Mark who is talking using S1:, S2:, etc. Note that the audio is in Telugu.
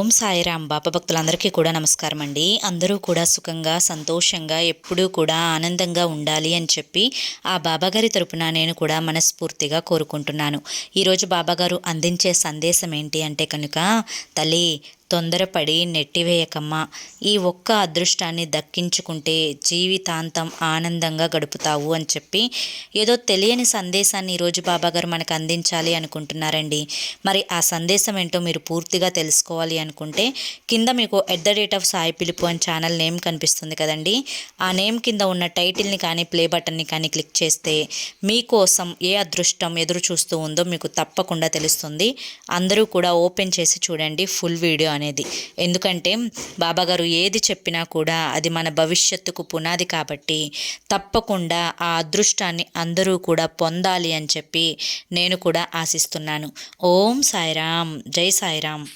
S1: ఓం సాయిరాం. బాబా భక్తులందరికీ కూడా నమస్కారం అండి. అందరూ కూడా సుఖంగా సంతోషంగా ఎప్పుడూ కూడా ఆనందంగా ఉండాలి అని చెప్పి ఆ బాబాగారి తరపున నేను కూడా మనస్ఫూర్తిగా కోరుకుంటున్నాను. ఈరోజు బాబాగారు అందించే సందేశం ఏంటి అంటే కనుక, తల్లి తొందరపడి నెట్టివేయకమ్మా, ఈ ఒక్క అదృష్టాన్ని దక్కించుకుంటే జీవితాంతం ఆనందంగా గడుపుతావు అని చెప్పి ఏదో తెలియని సందేశాన్ని ఈరోజు బాబాగారు మనకు అందించాలి అనుకుంటున్నారండి. మరి ఆ సందేశం ఏంటో మీరు పూర్తిగా తెలుసుకోవాలి అనుకుంటే కింద మీకు @సాయి పిలుపు అని ఛానల్ నేమ్ కనిపిస్తుంది కదండి. ఆ నేమ్ కింద ఉన్న టైటిల్ని కానీ ప్లే బటన్ని కానీ క్లిక్ చేస్తే మీకోసం ఏ అదృష్టం ఎదురు చూస్తూ ఉందో మీకు తప్పకుండా తెలుస్తుంది. అందరూ కూడా ఓపెన్ చేసి చూడండి ఫుల్ వీడియో అనేది. ఎందుకంటే బాబాగారు ఏది చెప్పినా కూడా అది మన భవిష్యత్తుకు పునాది కాబట్టి తప్పకుండా ఆ అదృష్టాన్ని అందరూ కూడా పొందాలి అని చెప్పి నేను కూడా ఆశిస్తున్నాను. ఓం సాయిరాం. జై సాయిరాం.